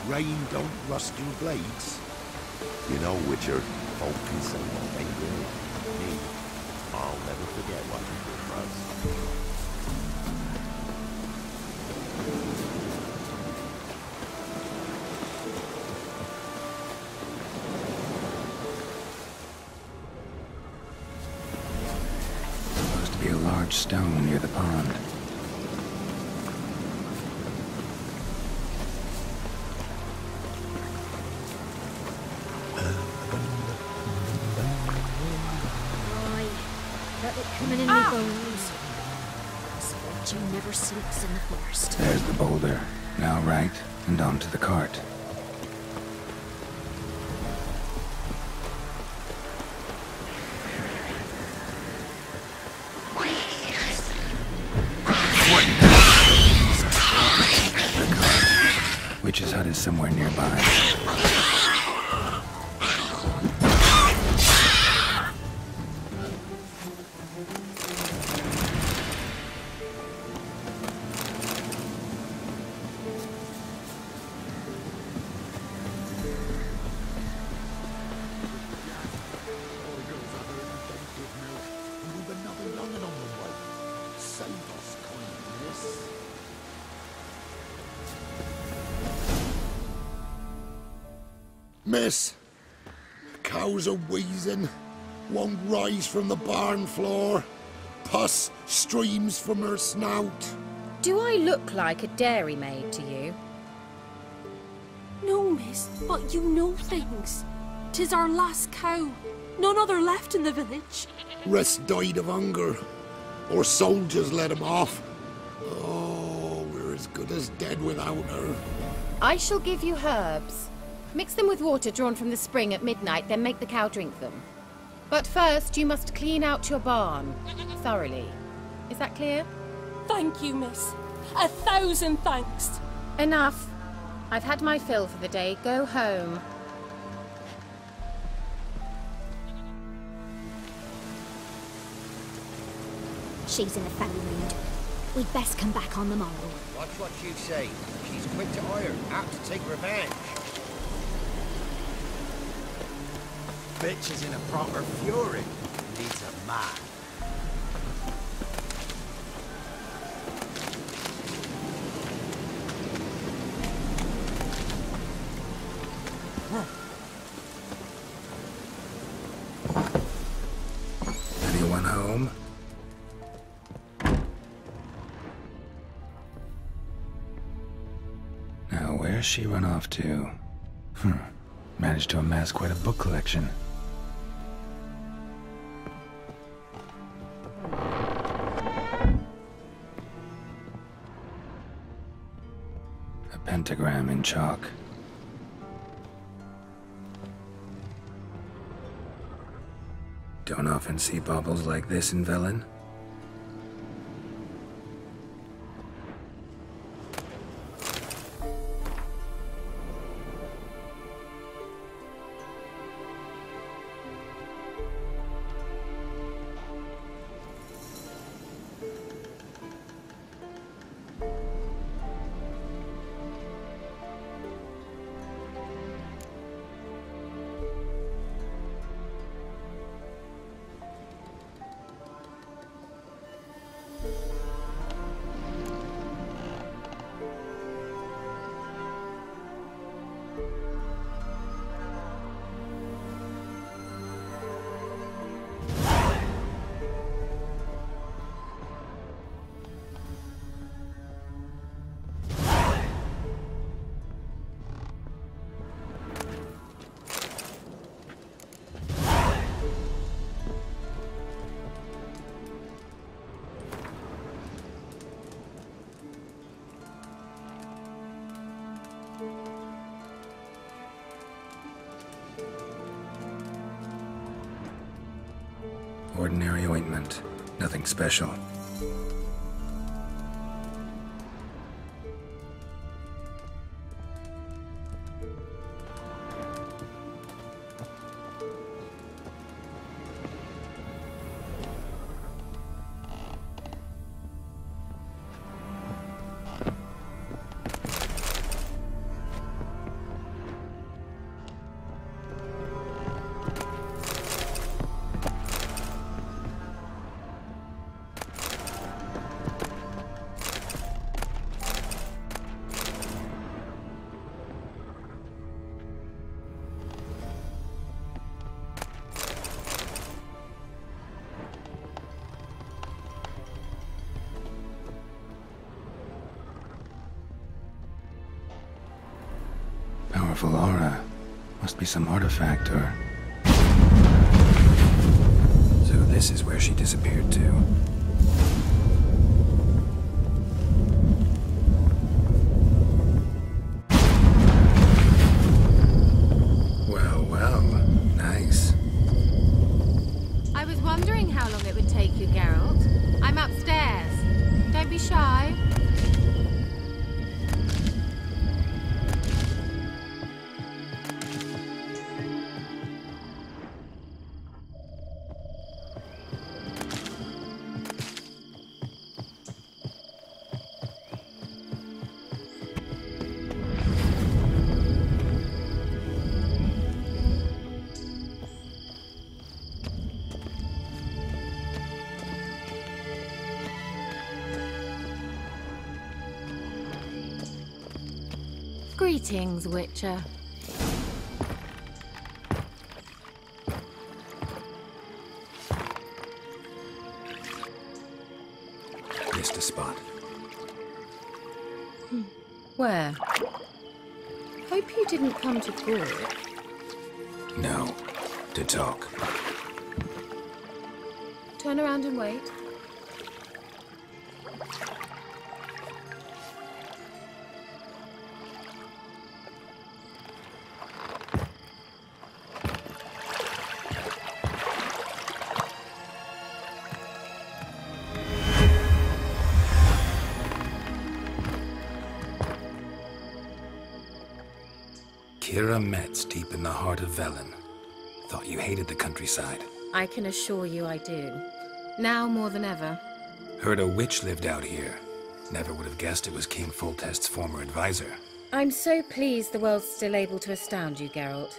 Rain don't rust your blades. You know, Witcher, folk can say what they will. Me, I'll never forget what you did for us. Supposed to be a large stone near the pond. Coming in my bones. Misfortune never sleeps in the forest. There's the boulder. Now right, and onto the cart. Witch's hut is somewhere nearby. Miss, cows are wheezing, won't rise from the barn floor. Pus streams from her snout. Do I look like a dairymaid to you? No, miss, but you know things. 'Tis our last cow. None other left in the village. Rest died of hunger, or soldiers let him off. Oh, we're as good as dead without her. I shall give you herbs. Mix them with water drawn from the spring at midnight, then make the cow drink them. But first, you must clean out your barn thoroughly. Is that clear? Thank you, miss. 1,000 thanks. Enough. I've had my fill for the day. Go home. She's in a foul mood. We'd best come back on the morrow. Watch what you say. She's quick to ire, apt to take revenge. Bitch is in a proper fury. Needs a man. Anyone home? Now, where's she run off to? Managed to amass quite a book collection. A pentagram in chalk. Don't often see baubles like this in Velen. Ordinary ointment. Nothing special. Powerful aura. Must be some artifact or... So this is where she disappeared to. Well, well. Nice. I was wondering how long it would take you, Geralt. I'm upstairs. Don't be shy. Greetings, Witcher. Missed a spot. Where? Hope you didn't come to Gork. No. To talk. Turn around and wait. Kira Metz, deep in the heart of Velen. Thought you hated the countryside. I can assure you I do. Now more than ever. Heard a witch lived out here. Never would have guessed it was King Foltest's former advisor. I'm so pleased the world's still able to astound you, Geralt.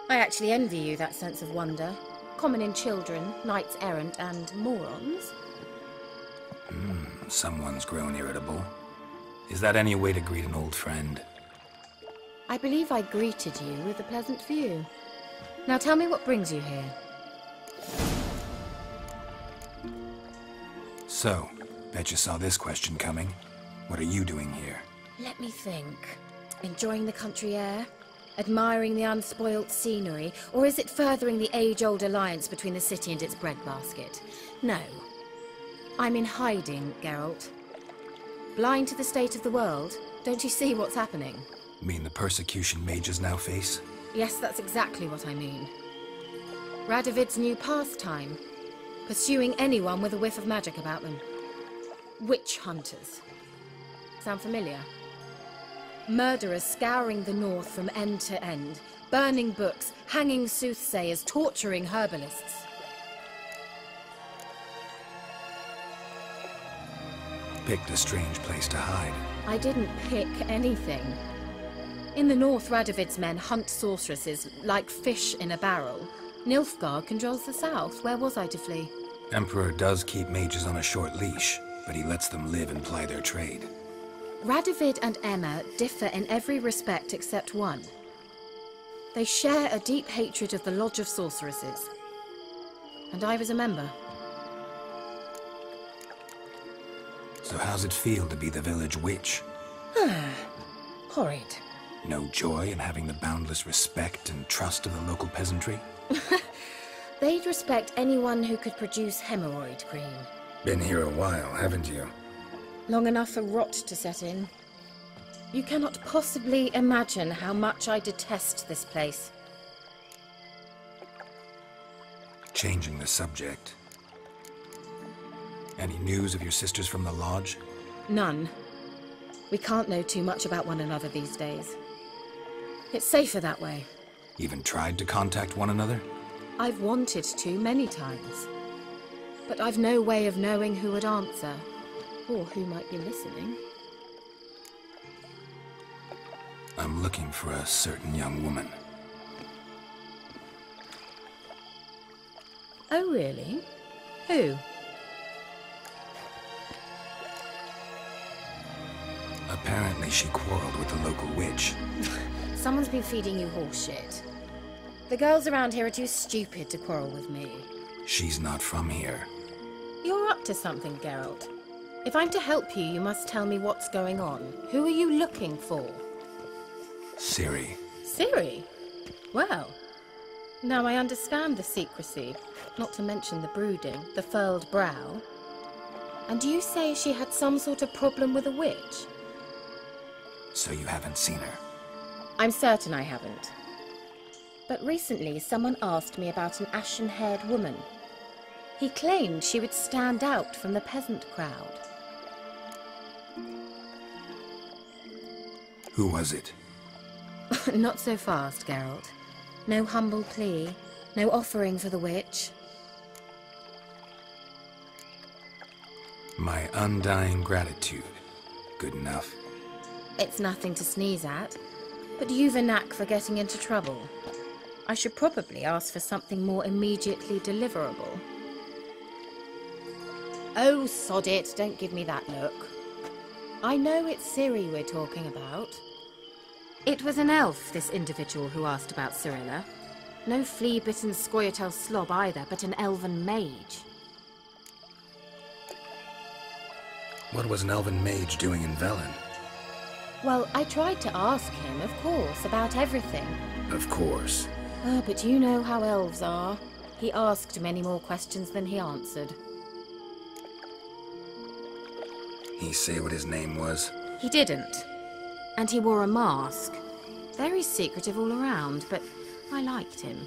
I actually envy you that sense of wonder. Common in children, knights errant, and morons. Someone's grown irritable. Is that any way to greet an old friend? I believe I greeted you with a pleasant view. Now tell me what brings you here. So, bet you saw this question coming. What are you doing here? Let me think. Enjoying the country air? Admiring the unspoilt scenery? Or is it furthering the age-old alliance between the city and its breadbasket? No. I'm in hiding, Geralt. Blind to the state of the world? Don't you see what's happening? Mean the persecution mages now face? Yes, that's exactly what I mean. Radovid's new pastime. Pursuing anyone with a whiff of magic about them. Witch hunters. Sound familiar? Murderers scouring the north from end to end. Burning books, hanging soothsayers, torturing herbalists. Picked a strange place to hide. I didn't pick anything. In the north, Radovid's men hunt sorceresses like fish in a barrel. Nilfgaard controls the south. Where was I to flee? Emperor does keep mages on a short leash, but he lets them live and ply their trade. Radovid and Emma differ in every respect except one. They share a deep hatred of the Lodge of Sorceresses. And I was a member. So how's it feel to be the village witch? Horrid. No joy in having the boundless respect and trust of the local peasantry? They'd respect anyone who could produce hemorrhoid cream. Been here a while, haven't you? Long enough for rot to set in. You cannot possibly imagine how much I detest this place. Changing the subject. Any news of your sisters from the lodge? None. We can't know too much about one another these days. It's safer that way. Even tried to contact one another? I've wanted to many times. But I've no way of knowing who would answer, or who might be listening. I'm looking for a certain young woman. Oh, really? Who? Apparently she quarreled with the local witch. Someone's been feeding you horseshit. The girls around here are too stupid to quarrel with me. She's not from here. You're up to something, Geralt. If I'm to help you, you must tell me what's going on. Who are you looking for? Ciri. Ciri? Well, now I understand the secrecy, not to mention the brooding, the furled brow. And you say she had some sort of problem with a witch? So you haven't seen her? I'm certain I haven't. But recently someone asked me about an ashen-haired woman. He claimed she would stand out from the peasant crowd. Who was it? Not so fast, Geralt. No humble plea, no offering for the witch. My undying gratitude. Good enough. It's nothing to sneeze at, but you've a knack for getting into trouble. I should probably ask for something more immediately deliverable. Oh, sod it, don't give me that look. I know it's Ciri we're talking about. It was an elf, this individual who asked about Cirilla. No flea-bitten Scoia'tael slob either, but an elven mage. What was an elven mage doing in Velen? Well, I tried to ask him, of course, about everything. Of course. Oh, but you know how elves are. He asked many more questions than he answered. He say what his name was? He didn't. And he wore a mask. Very secretive all around, but I liked him.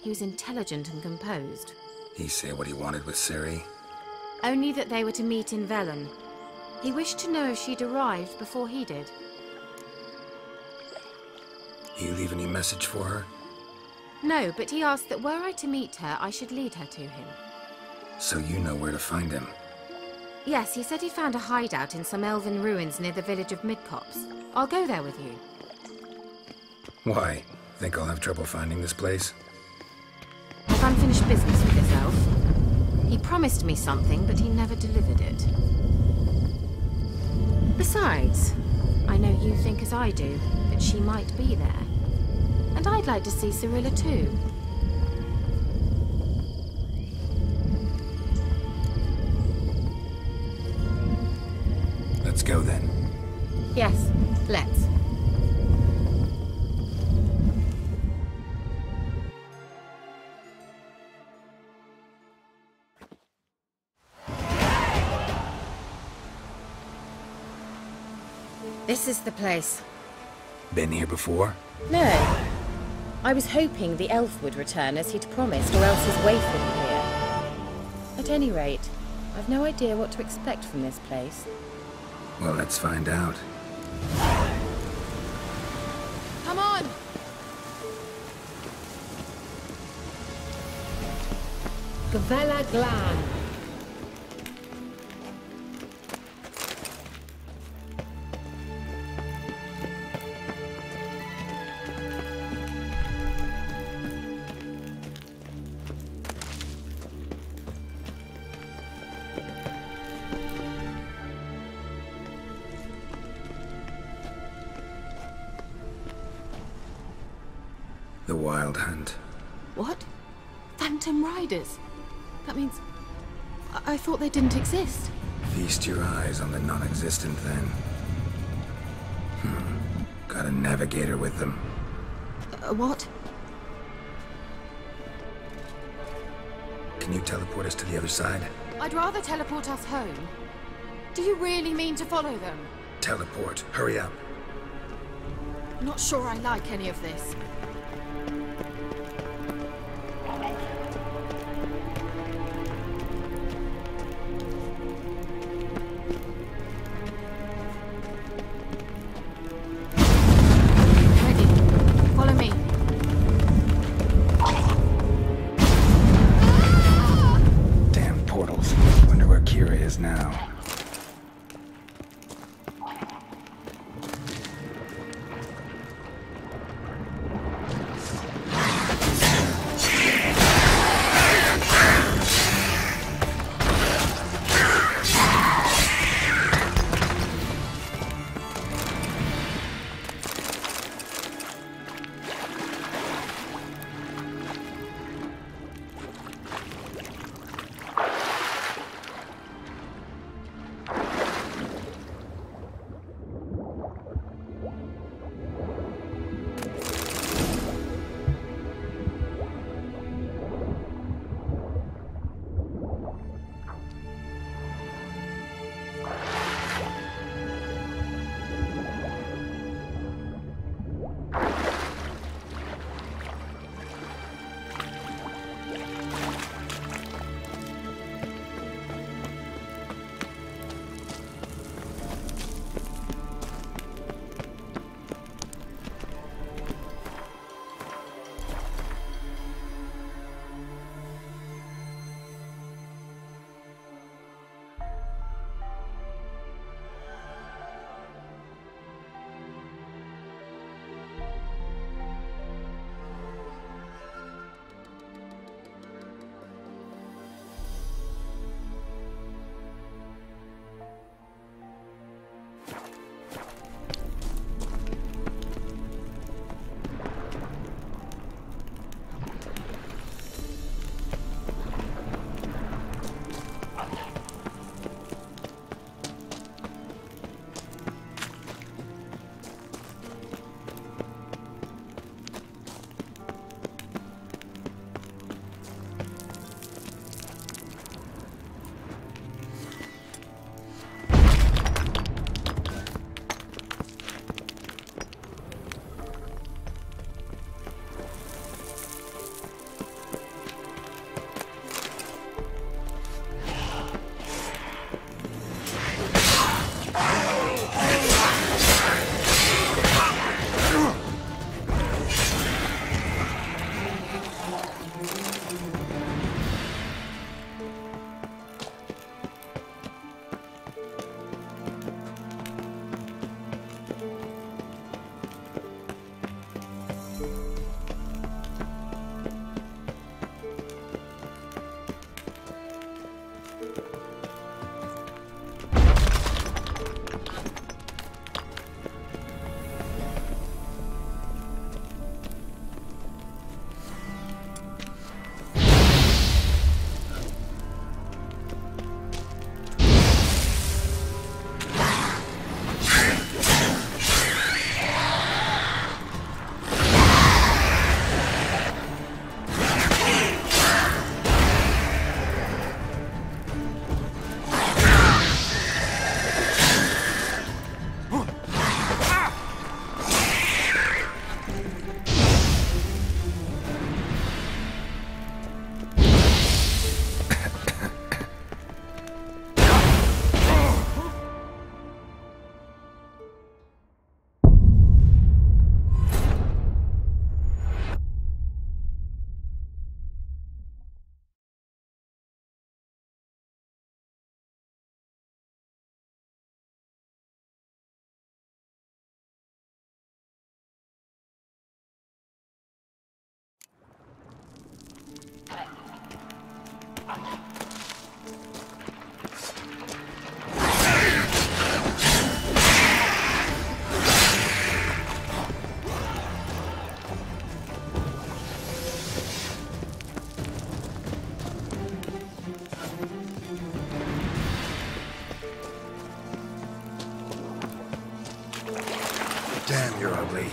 He was intelligent and composed. He say what he wanted with Ciri? Only that they were to meet in Velen. He wished to know if she'd arrived before he did. He leave any message for her? No, but he asked that were I to meet her, I should lead her to him. So you know where to find him? Yes, he said he found a hideout in some elven ruins near the village of Midcopse. I'll go there with you. Why? Think I'll have trouble finding this place? I've unfinished business with this elf. He promised me something, but he never delivered it. Besides, I know you think as I do, that she might be there. And I'd like to see Cirilla too. Let's go then. Yes, let's. This is the place. Been here before? No. I was hoping the elf would return as he'd promised, or else his waif would appear. At any rate, I've no idea what to expect from this place. Well, let's find out. Come on! Gavella Glan. The Wild Hunt. What? Phantom Riders? That means... I thought they didn't exist. Feast your eyes on the non-existent then. Got a navigator with them. What? Can you teleport us to the other side? I'd rather teleport us home. Do you really mean to follow them? Teleport. Hurry up. Not sure I like any of this. Now. Damn, you're ugly.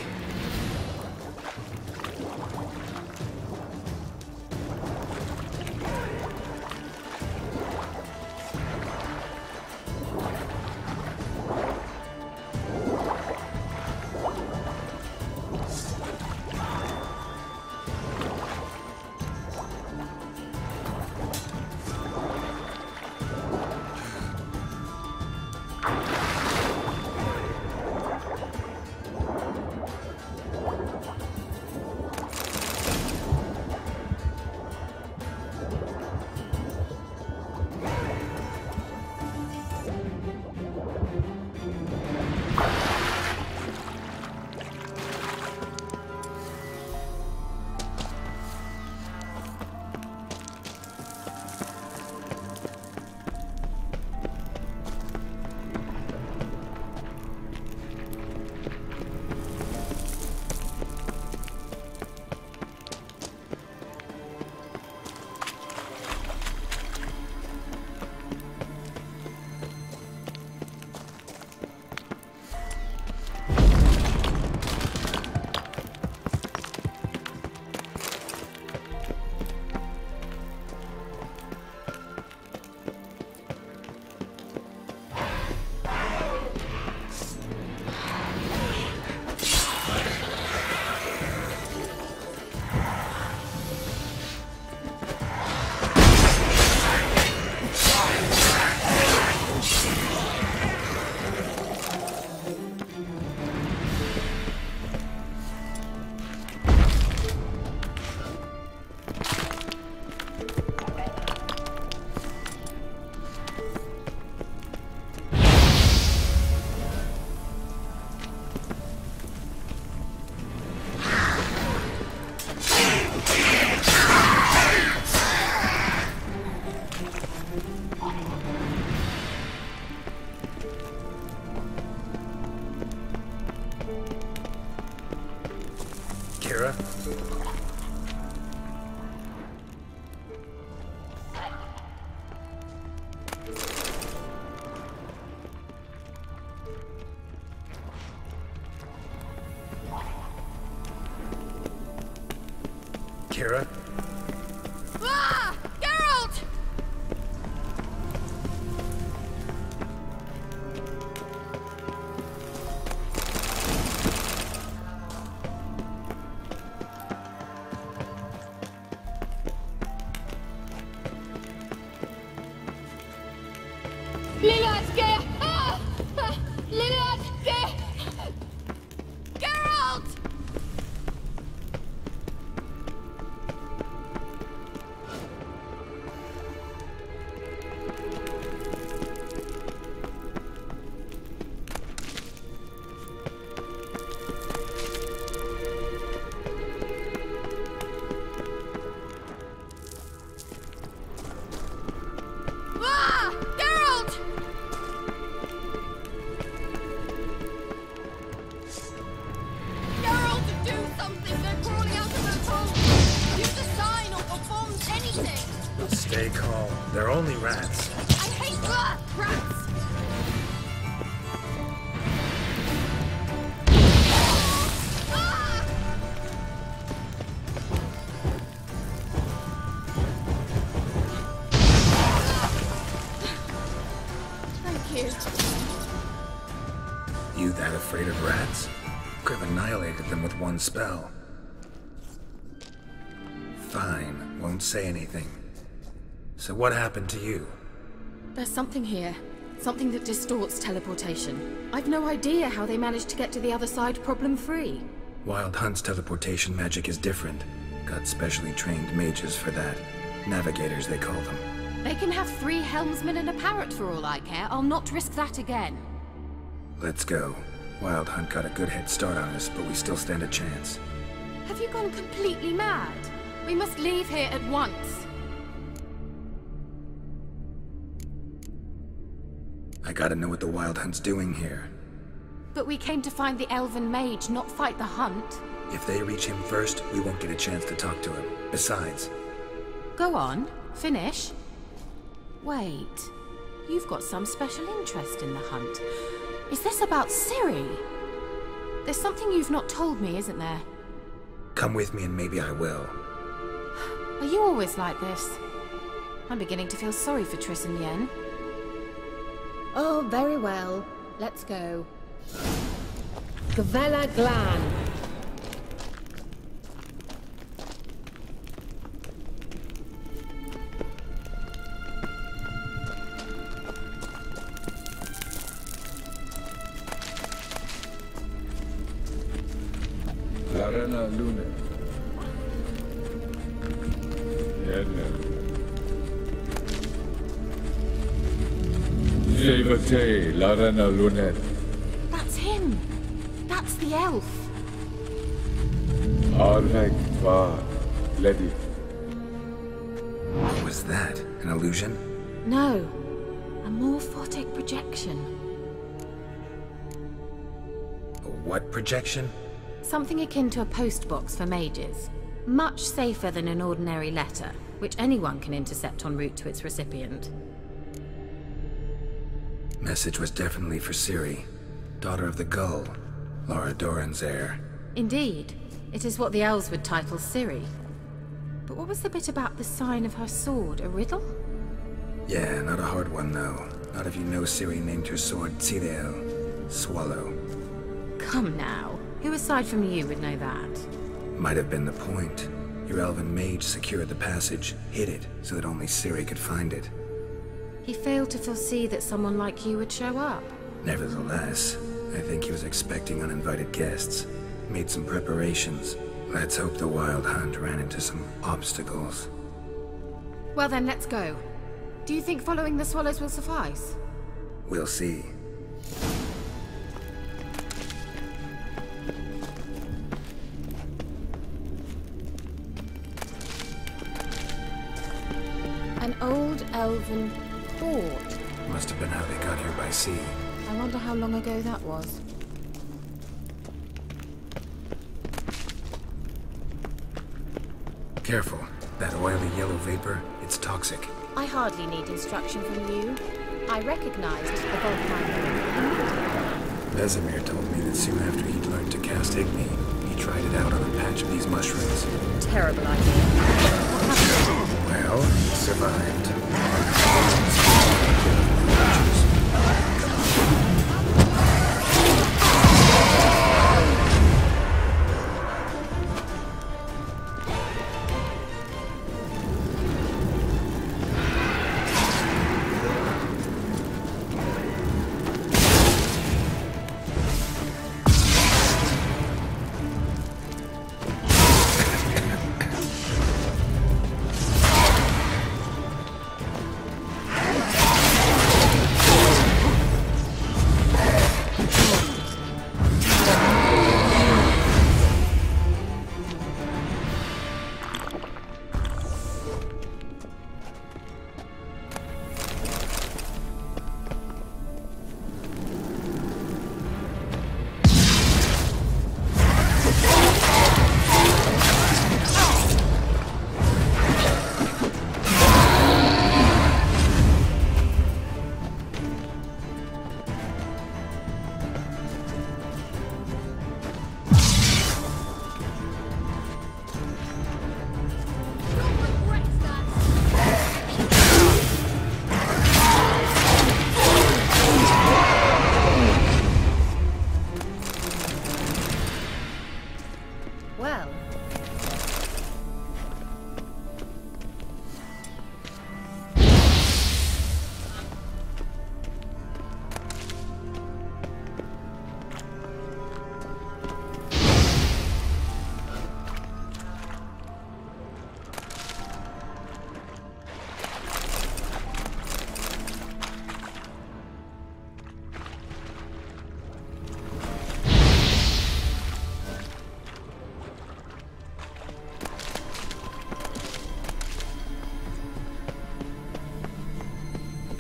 Kira? Ah! Geralt! Lillard's Geralt! Ah! Ah! Lillard's Geralt! Ah! Geralt! Geralt, do something! They're crawling out of the hole! Use a sign or perform anything! Stay calm. They're only rats. I hate rats! Ah! Thank you. You that afraid of rats? Could have annihilated them with one spell. Fine, won't say anything. So what happened to you? There's something here. Something that distorts teleportation. I've no idea how they managed to get to the other side problem-free. Wild Hunt's teleportation magic is different. Got specially trained mages for that. Navigators, they call them. They can have 3 helmsmen and a parrot for all I care. I'll not risk that again. Let's go. Wild Hunt got a good head start on us, but we still stand a chance. Have you gone completely mad? We must leave here at once. I gotta know what the Wild Hunt's doing here. But we came to find the elven mage, not fight the hunt. If they reach him first, we won't get a chance to talk to him. Besides... Go on, finish. Wait, you've got some special interest in the hunt. Is this about Ciri? There's something you've not told me, isn't there? Come with me and maybe I will. Are you always like this? I'm beginning to feel sorry for Triss and Yen. Oh, very well. Let's go. Gavella Glan. Larana Luna. Jevate Larana Lunet. That's him! That's the elf! Arvek Va Ledi. What was that? An illusion? No. A morphotic projection. A what projection? Something akin to a postbox for mages. Much safer than an ordinary letter, which anyone can intercept en route to its recipient. Message was definitely for Ciri, daughter of the Gull, Lara Doran's heir. Indeed. It is what the elves would title Ciri. But what was the bit about the sign of her sword? A riddle? Yeah, not a hard one though. Not if you know Ciri named her sword Tzidel, Swallow. Come now. Who aside from you would know that? Might have been the point. Your elven mage secured the passage, hid it, so that only Ciri could find it. He failed to foresee that someone like you would show up. Nevertheless, I think he was expecting uninvited guests. Made some preparations. Let's hope the Wild Hunt ran into some obstacles. Well then, let's go. Do you think following the swallows will suffice? We'll see. An old elven fort. Must have been how they got here by sea. I wonder how long ago that was. Careful. That oily yellow vapor, it's toxic. I hardly need instruction from you. I recognized the volcano. Vesemir told me that soon after he'd learned to cast Igni, he tried it out on a patch of these mushrooms. Terrible idea. What happened? Well, he survived.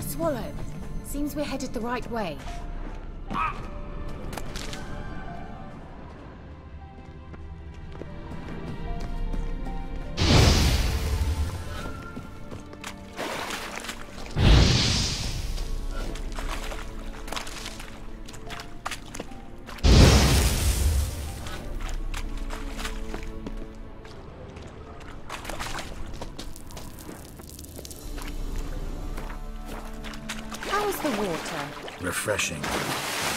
Swallow. Seems we're headed the right way. the water. Refreshing. I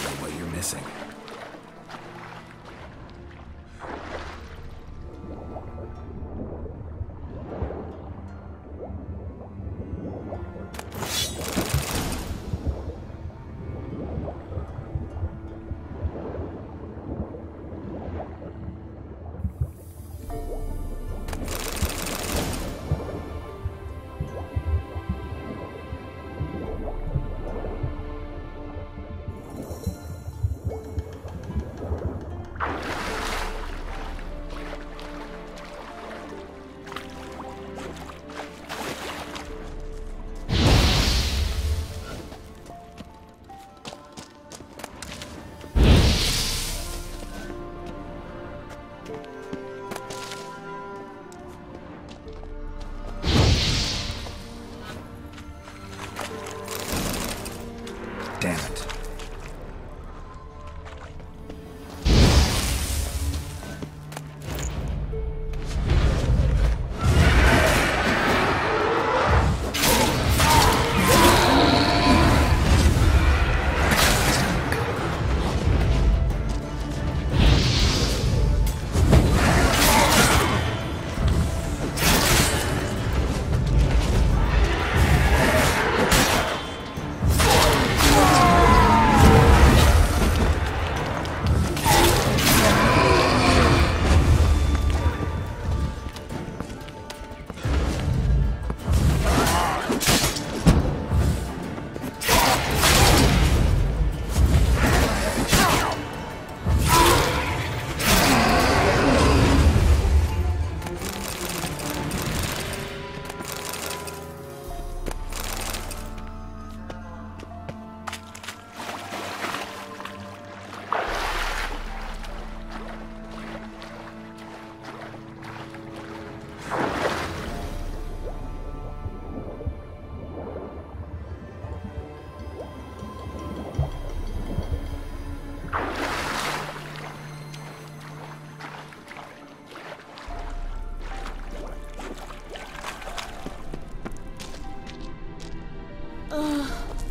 know what you're missing. Damn it.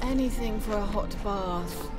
Anything for a hot bath.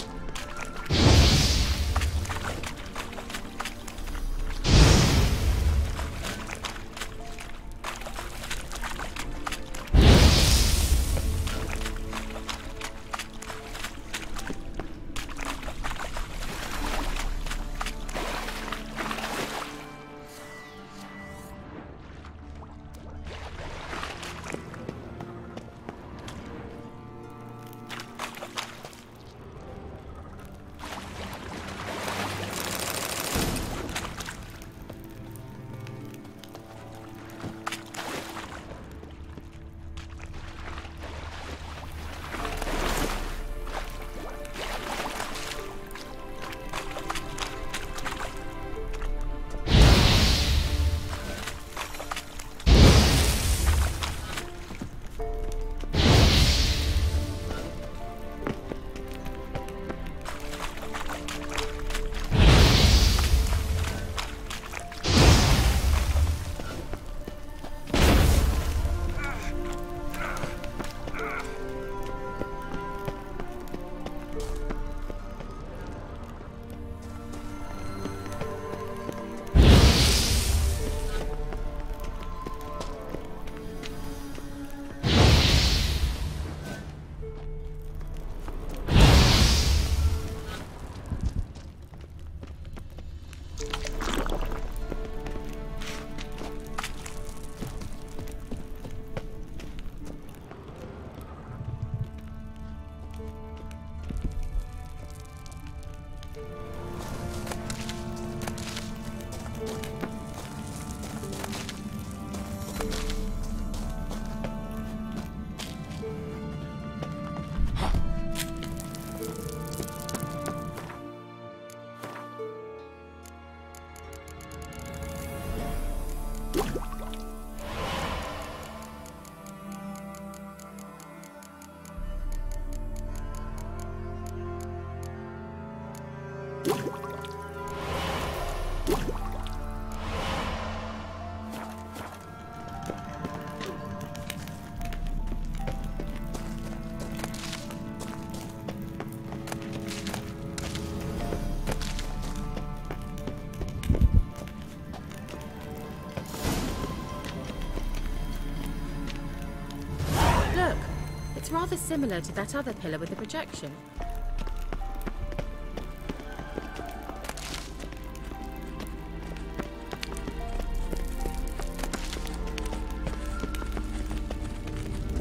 rather similar to that other pillar with the projection.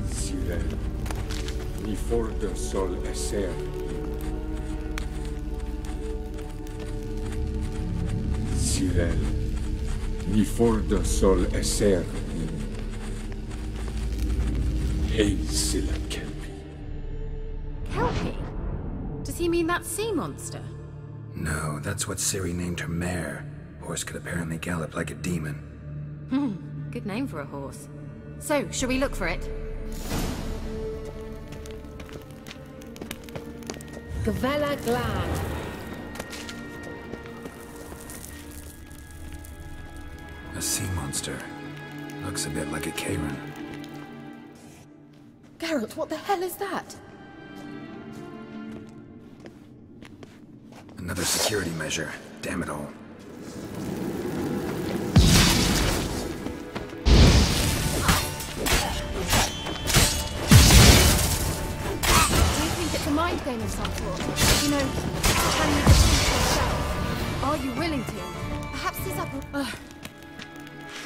Sirel, ni forte sol esser. Sirel, ni forte sol esser. Hail silla kelpie. Kelpie? Does he mean that sea monster? No, that's what Ciri named her mare. Horse could apparently gallop like a demon. Good name for a horse. So, shall we look for it? Gavella Glan. A sea monster. Looks a bit like a Karen. Geralt, what the hell is that? Another security measure. Damn it all. It's a mind game of some sort. You know, can you defeat yourself? Are you willing to? Perhaps this upper...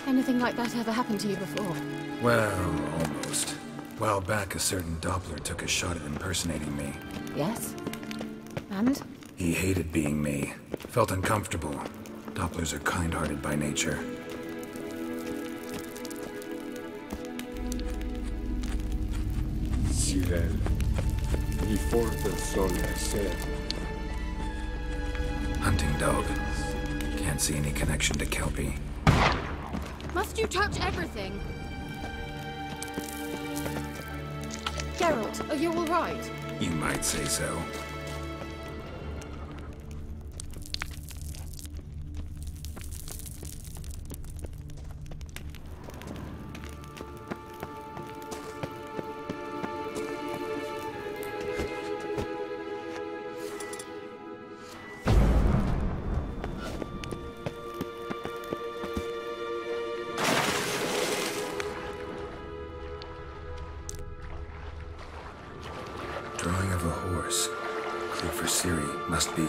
Anything like that ever happened to you before? Well, almost. A while back, a certain Doppler took a shot at impersonating me. Yes? And? He hated being me. Felt uncomfortable. Dopplers are kind-hearted by nature. Sirel, ni forte sol esser. Hunting dog. Can't see any connection to Kelpie. Must you touch everything? Geralt, are you all right? You might say so. Drawing of a horse. Clue for Ciri. Must be.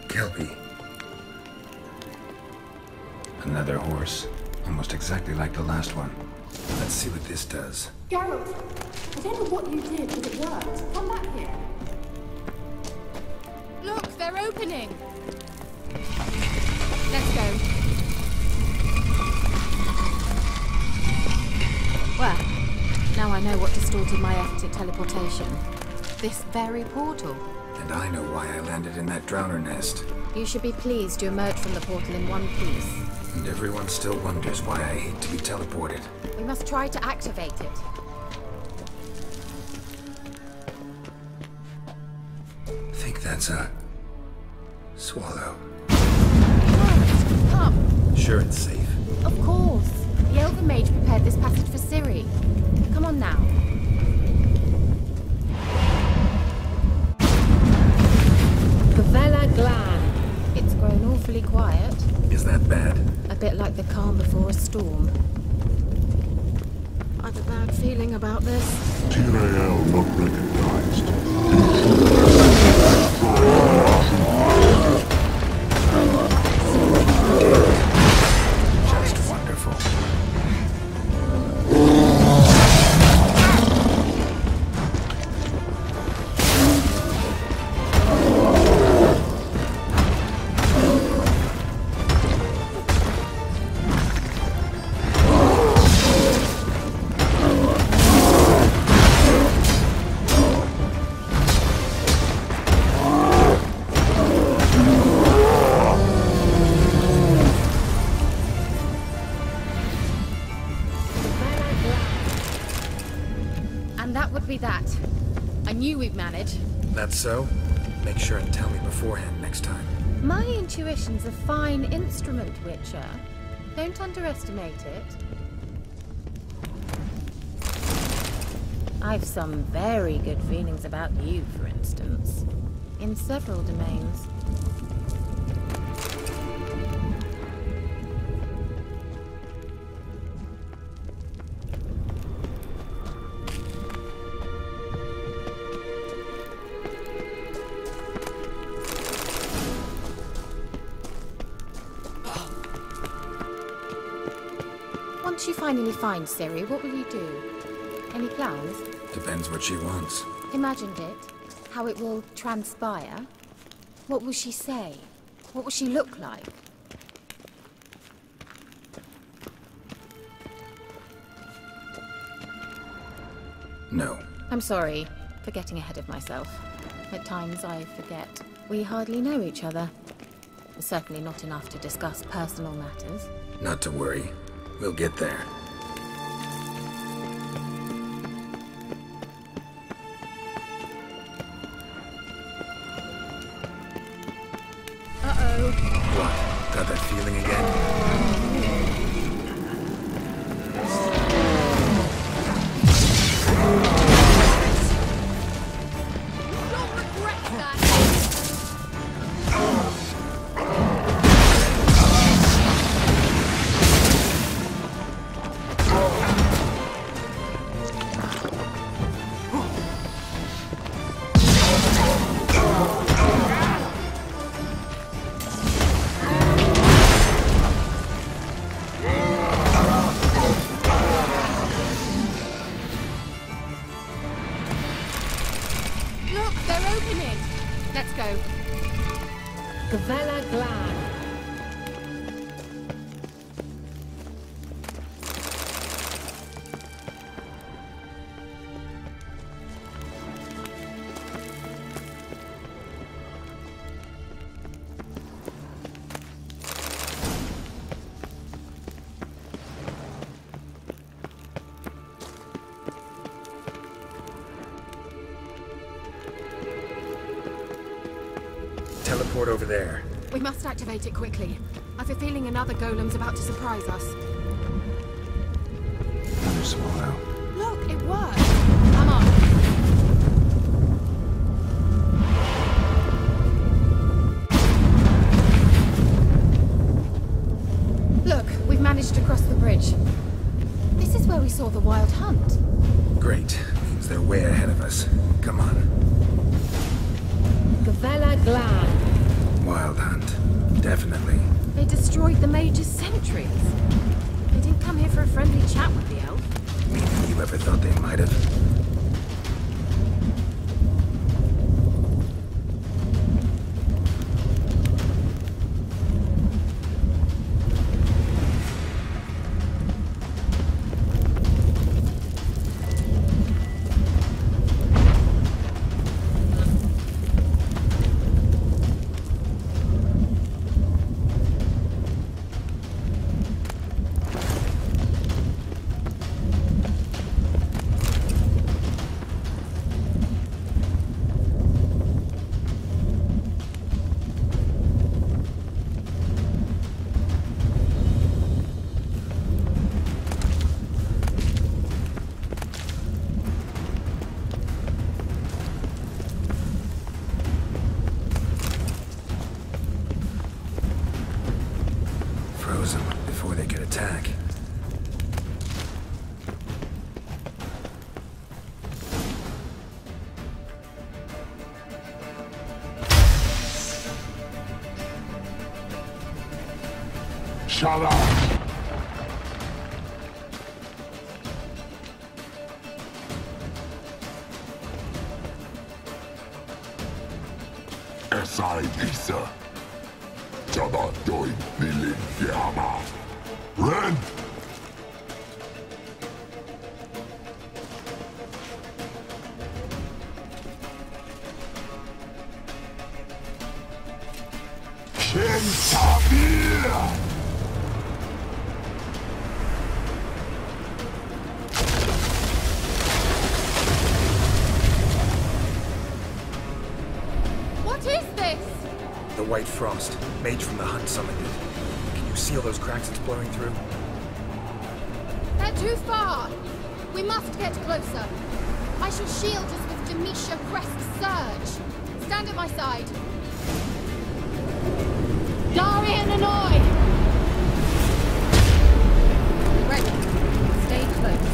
Kelpie. Another horse. Almost exactly like the last one. Let's see what this does. Geralt, I don't know what you did, but it worked. Come back here. Look, they're opening! Let's go. Well, now I know what distorted my efforts at teleportation. This very portal. And I know why I landed in that drowner nest. You should be pleased you emerged from the portal in one piece. And everyone still wonders why I hate to be teleported. We must try to activate it. Think that's a... swallow. Right, come. Sure it's safe. Of course. The Elven Mage prepared this passage for Ciri. Come on now. Gavella Glan. It's grown awfully quiet. Is that bad? A bit like the calm before a storm. I've a bad feeling about this. Tyrael not recognized. Just wonderful. you we'd manage. That's so? Make sure and tell me beforehand next time. My intuition's a fine instrument, Witcher. Don't underestimate it. I've some very good feelings about you, for instance. In several domains. Once you finally find Ciri, what will you do? Any plans? Depends what she wants. Imagined it. How it will transpire. What will she say? What will she look like? No. I'm sorry for getting ahead of myself. At times I forget. We hardly know each other. Certainly not enough to discuss personal matters. Not to worry. We'll get there. Uh-oh. What? Got that feeling again? Teleport over there. We must activate it quickly. I've a feeling another golem's about to surprise us. Another swallow. Look, it worked! Come on. Look, we've managed to cross the bridge. This is where we saw the wild hunt. Great. Means they're way ahead of us. Come on. Gavella Glad. Wild hunt. Definitely. They destroyed the Mage's sentries. They didn't come here for a friendly chat with the elf. Meaning you ever thought they might have? Before they could attack. Shut up! xzombiefishx. Jabba doin Nilin Yama. Ren! Kentabir! is this? The white frost, mage from the hunt summoned it. Can you seal those cracks it's blowing through? They're too far. We must get closer. I shall shield us with Demetia Crest Surge. Stand at my side. Darian Annoy! Ready. Stay close.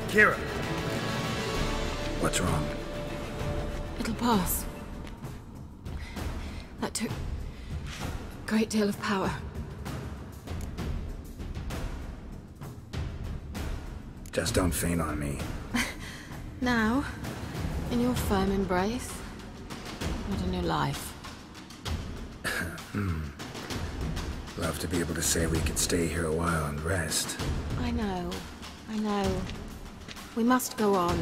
Kira! What's wrong? It'll pass. That took a great deal of power. Just don't faint on me. Now, in your firm embrace, what a new life. Love to be able to say we could stay here a while and rest. I know. We must go on.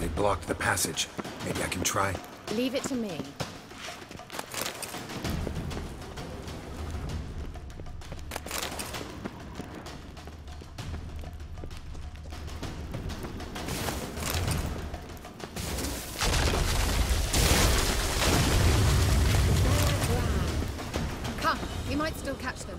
They blocked the passage. Maybe I can try. Leave it to me. Come, we might still catch them.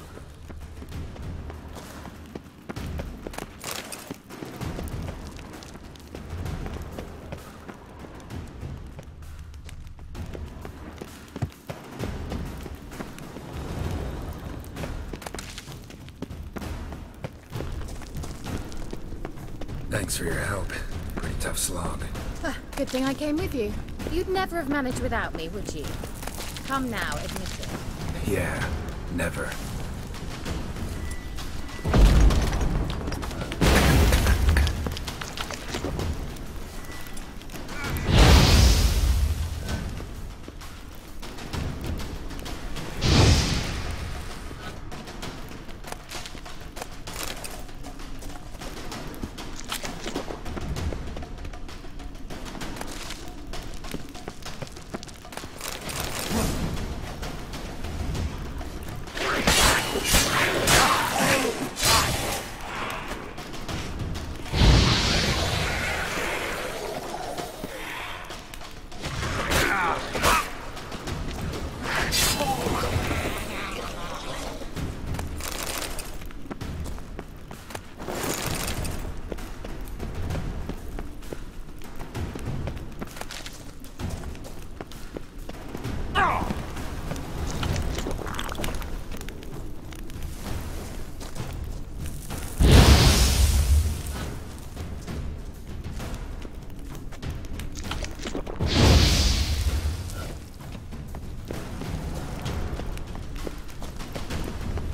Thanks for your help. Pretty tough slog. Good thing I came with you. You'd never have managed without me, would you? Come now, admit it. Yeah, never.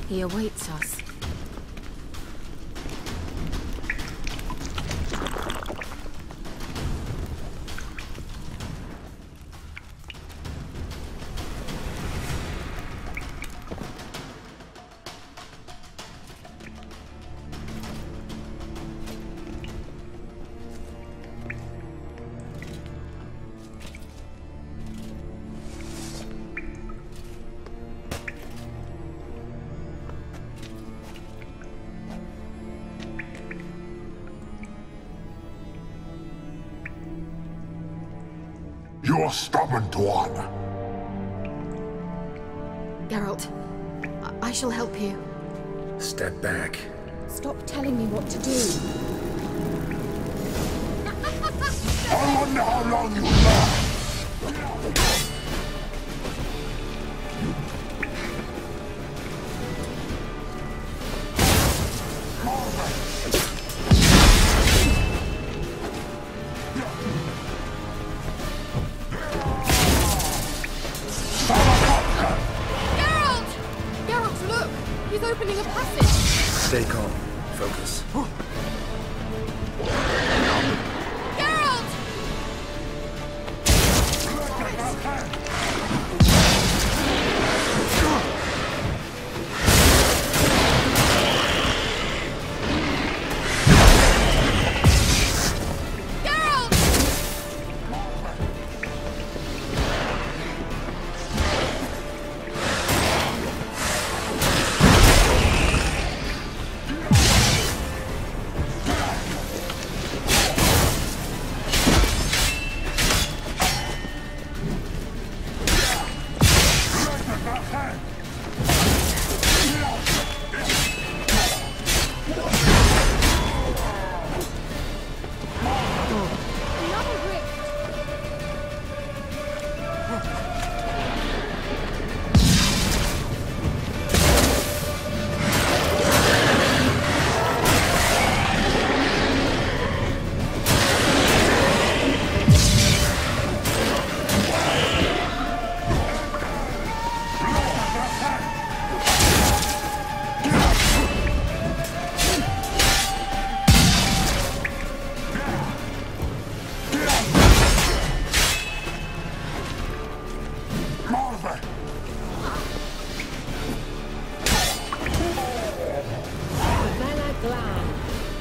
He awaits us. You're stubborn one. Geralt, I shall help you. Step back. Stop telling me what to do. I wonder how long you last. He's opening a passage! Stay calm. Focus. Geralt!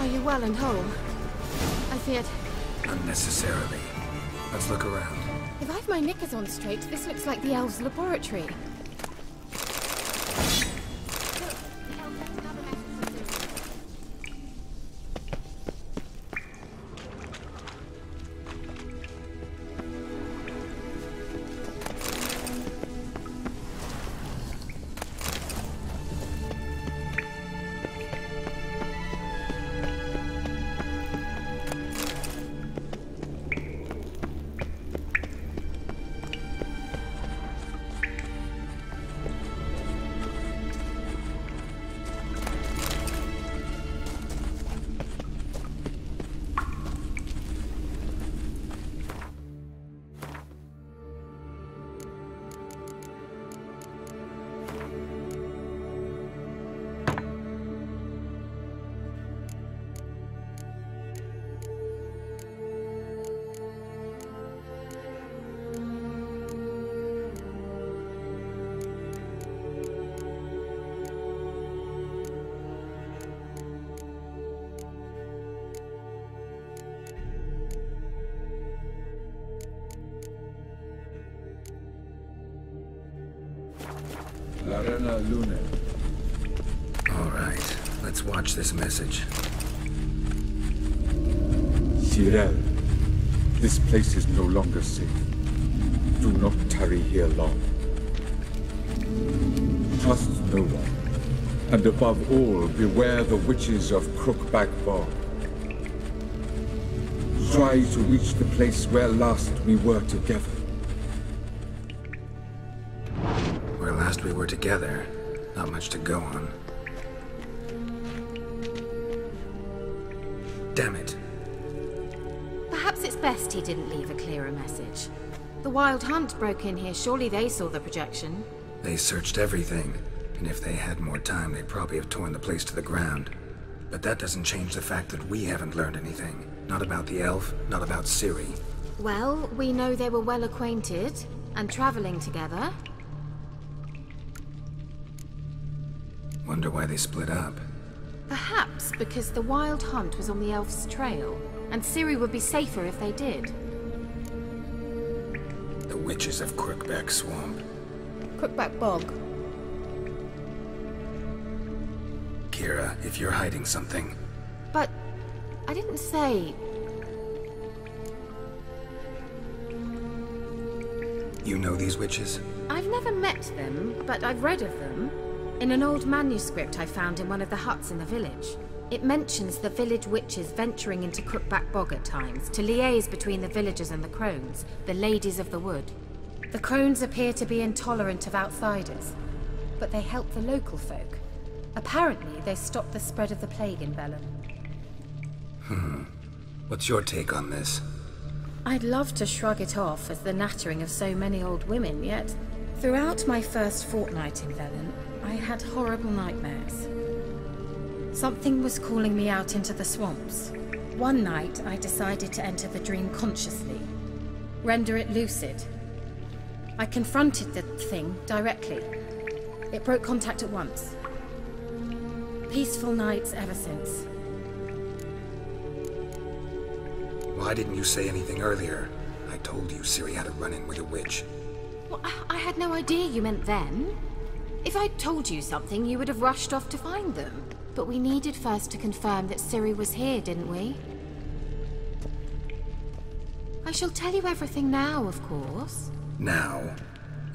Are you well and whole? I feared... Unnecessarily. Let's look around. If I've my knickers on straight, this looks like the elves' laboratory. Eterna Lune. All right, let's watch this message. Tyrell, this place is no longer safe. Do not tarry here long. Trust no one. And above all, beware the witches of Crookback Bog. Try to reach the place where last we were together. Where last we were together, not much to go on. Damn it. Perhaps it's best he didn't leave a clearer message. The Wild Hunt broke in here. Surely they saw the projection. They searched everything, and if they had more time, they'd probably have torn the place to the ground. But that doesn't change the fact that we haven't learned anything. Not about the elf, not about Ciri. Well, we know they were well acquainted and traveling together. Wonder why they split up. Perhaps because the Wild Hunt was on the elf's trail, and Ciri would be safer if they did. The witches of Crookback Swamp. Crookback Bog. Kira, if you're hiding something... But I didn't say... You know these witches? I've never met them, but I've read of them. In an old manuscript I found in one of the huts in the village. It mentions the village witches venturing into Crookback Bog at times to liaise between the villagers and the crones, the ladies of the wood. The crones appear to be intolerant of outsiders, but they help the local folk. Apparently, they stopped the spread of the plague in Bellum. What's your take on this? I'd love to shrug it off as the nattering of so many old women, yet throughout my first fortnight in Velen, I had horrible nightmares. Something was calling me out into the swamps. One night, I decided to enter the dream consciously, render it lucid. I confronted the thing directly. It broke contact at once. Peaceful nights ever since. Why didn't you say anything earlier? I told you Ciri had a run-in with a witch. Well, I had no idea you meant then. If I'd told you something, you would have rushed off to find them. But we needed first to confirm that Ciri was here, didn't we? I shall tell you everything now, of course. Now?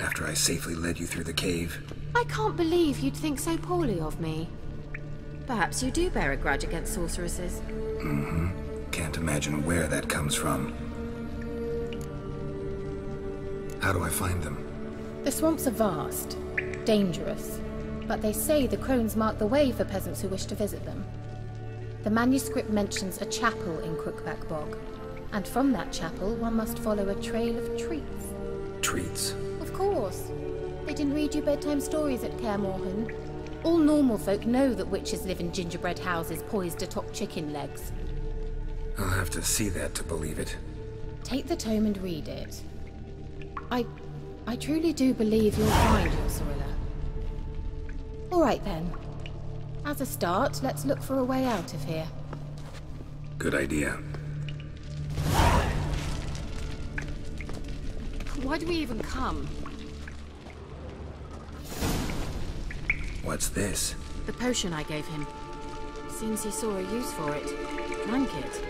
After I safely led you through the cave? I can't believe you'd think so poorly of me. Perhaps you do bear a grudge against sorceresses. Can't imagine where that comes from. How do I find them? The swamps are vast, dangerous, but they say the crones mark the way for peasants who wish to visit them. The manuscript mentions a chapel in Crookback Bog, and from that chapel one must follow a trail of treats. Treats? Of course. They didn't read you bedtime stories at Kaer Morhen. All normal folk know that witches live in gingerbread houses poised atop chicken legs. I'll have to see that to believe it. Take the tome and read it. I truly do believe you'll find your Sorilla. All right then. As a start, let's look for a way out of here. Good idea. Why do we even come? What's this? The potion I gave him. Seems he saw a use for it. Drank it.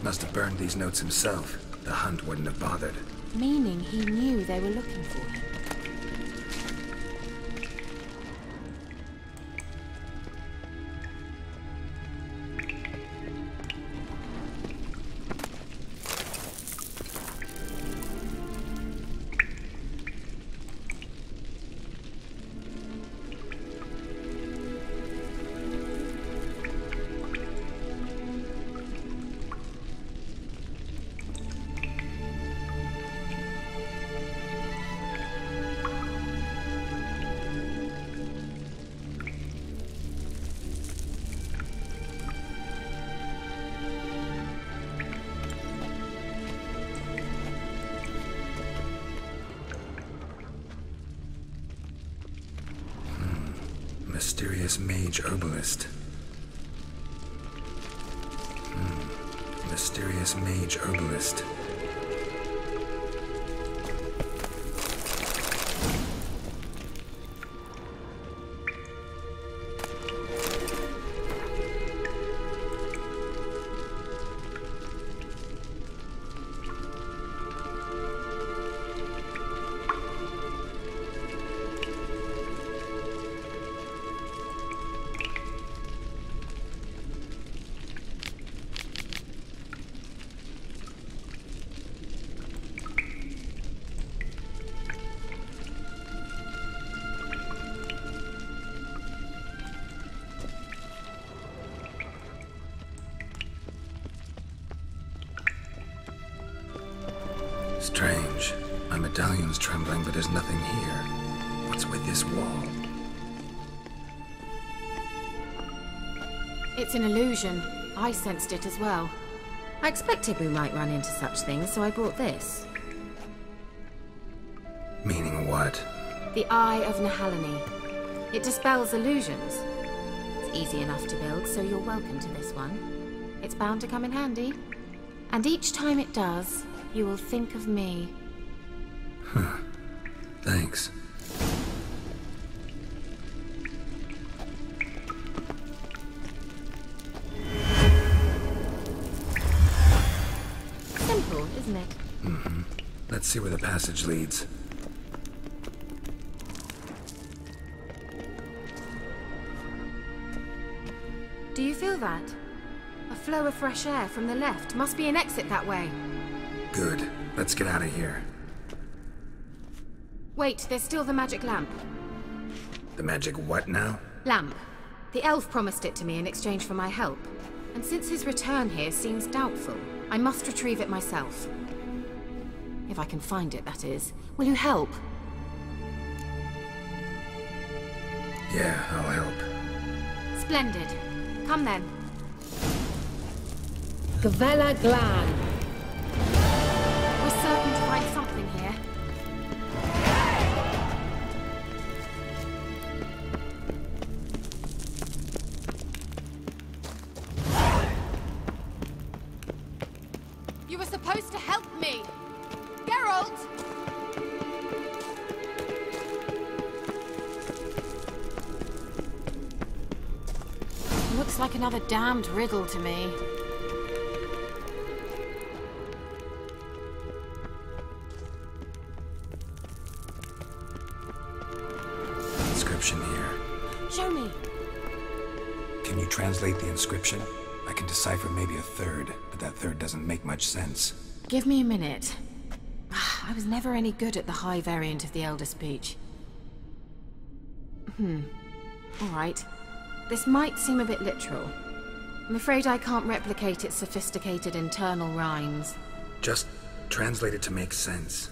Must have burned these notes himself. The hunt wouldn't have bothered. Meaning he knew they were looking for him. Mysterious mage herbalist. Mysterious mage herbalist. Strange. My medallion's trembling, but there's nothing here. What's with this wall? It's an illusion. I sensed it as well. I expected we might run into such things, so I brought this. Meaning what? The Eye of Nehaleni. It dispels illusions. It's easy enough to build, so you're welcome to this one. It's bound to come in handy. And each time it does, you will think of me. Huh. Thanks. Simple, isn't it? Mm-hmm. Let's see where the passage leads. Do you feel that? A flow of fresh air from the left. Must be an exit that way. Good. Let's get out of here. Wait, there's still the magic lamp. The magic what now? Lamp. The elf promised it to me in exchange for my help. And since his return here seems doubtful, I must retrieve it myself. If I can find it, that is. Will you help? Yeah, I'll help. Splendid. Come then. Gavella Glan. We're certain to find something here. You were supposed to help me! Geralt! Looks like another damned riddle to me. Inscription here. Show me. Can you translate the inscription? I can decipher maybe a third, but that third doesn't make much sense. Give me a minute. I was never any good at the high variant of the Elder Speech. All right. This might seem a bit literal. I'm afraid I can't replicate its sophisticated internal rhymes. Just translate it to make sense.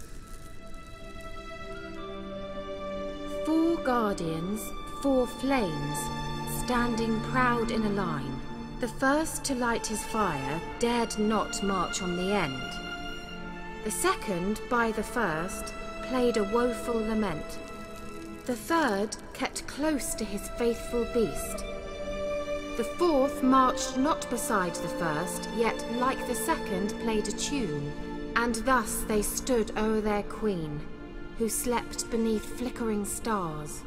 4 guardians, 4 flames, standing proud in a line. The first to light his fire dared not march on the end. The second, by the first, played a woeful lament. The third kept close to his faithful beast. The fourth marched not beside the first, yet like the second played a tune. And thus they stood o'er their queen, who slept beneath flickering stars.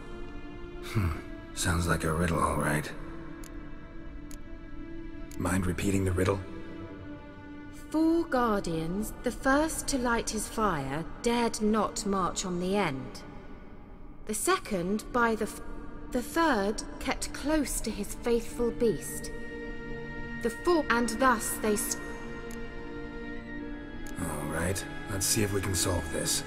Sounds like a riddle, all right. Mind repeating the riddle? 4 guardians, the first to light his fire, dared not march on the end. The second, by the third, kept close to his faithful beast. The fourth, and thus they All right, let's see if we can solve this.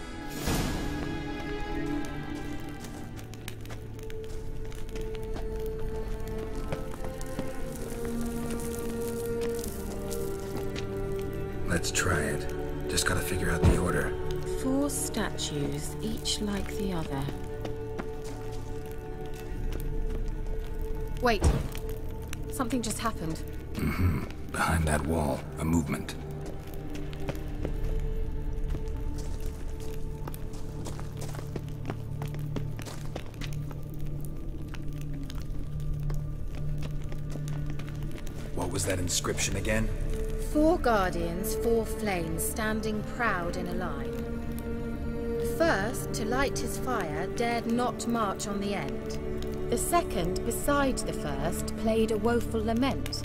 Let's try it. Just gotta figure out the order. 4 statues, each like the other. Wait. Something just happened. Behind that wall, a movement. What was that inscription again? 4 guardians, 4 flames, standing proud in a line. The first, to light his fire, dared not march on the end. The second, beside the first, played a woeful lament.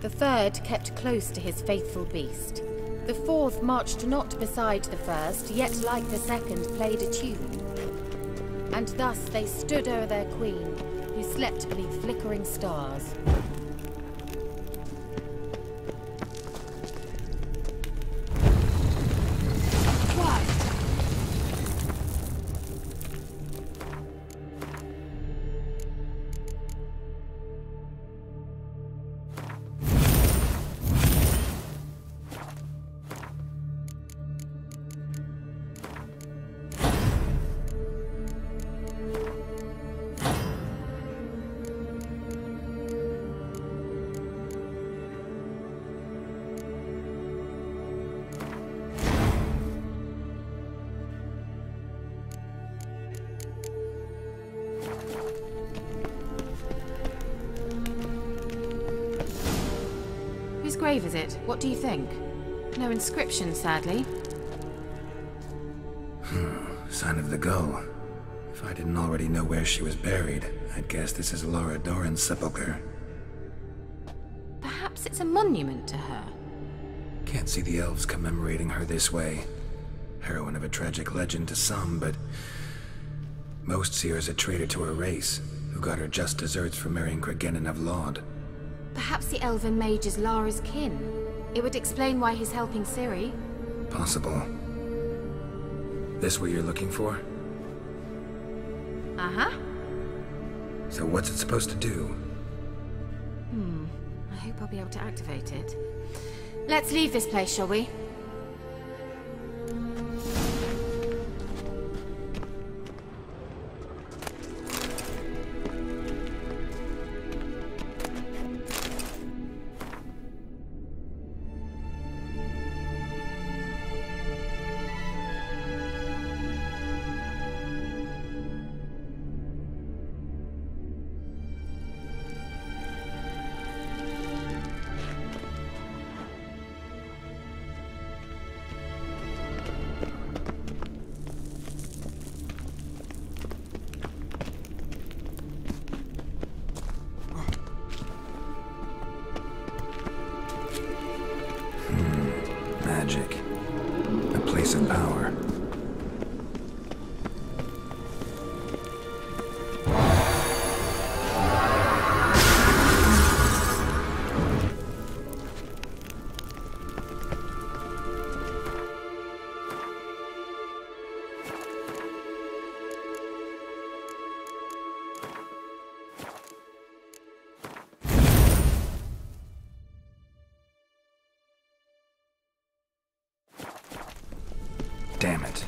The third kept close to his faithful beast. The fourth marched not beside the first, yet like the second played a tune. And thus they stood o'er their queen, who slept beneath flickering stars. Whose grave is it? What do you think? No inscription, sadly. Sign of the gull. If I didn't already know where she was buried, I'd guess this is Laura Doran's sepulcher. Perhaps it's a monument to her. Can't see the elves commemorating her this way. Heroine of a tragic legend to some, but most see her as a traitor to her race, who got her just deserts for marrying Cregennan of Laud. Perhaps the elven mage is Lara's kin. It would explain why he's helping Ciri. Possible. This what you're looking for? Uh-huh. So what's it supposed to do? I hope I'll be able to activate it. Let's leave this place, shall we? Magic. A place of power. Damn it.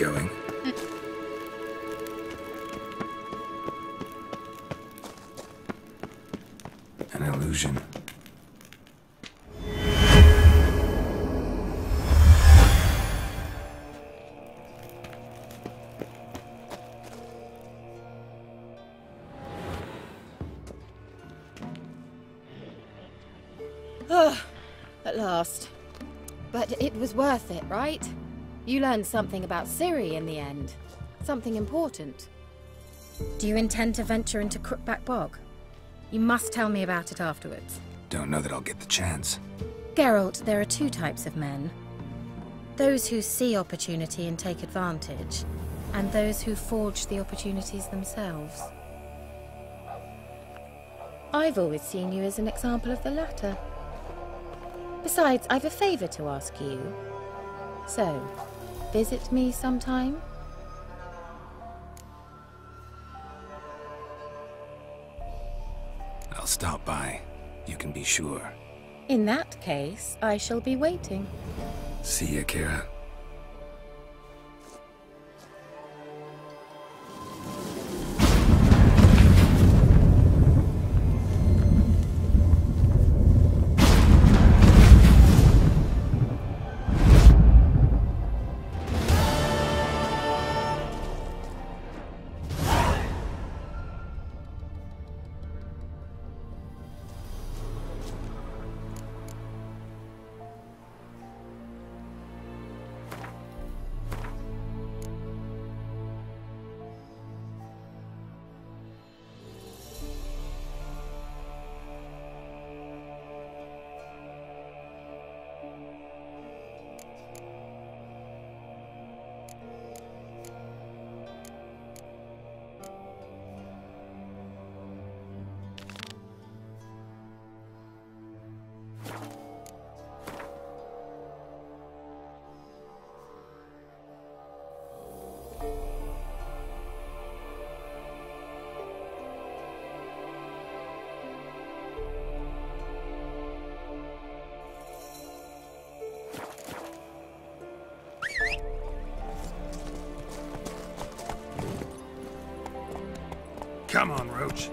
going? An illusion. At last. But it was worth it, right? You learned something about Ciri in the end. Something important. Do you intend to venture into Crookback Bog? You must tell me about it afterwards. Don't know that I'll get the chance. Geralt, there are two types of men. Those who see opportunity and take advantage, and those who forge the opportunities themselves. I've always seen you as an example of the latter. Besides, I've a favor to ask you. So, visit me sometime? I'll stop by. You can be sure. In that case, I shall be waiting. See ya, Kira. Come on, Roach.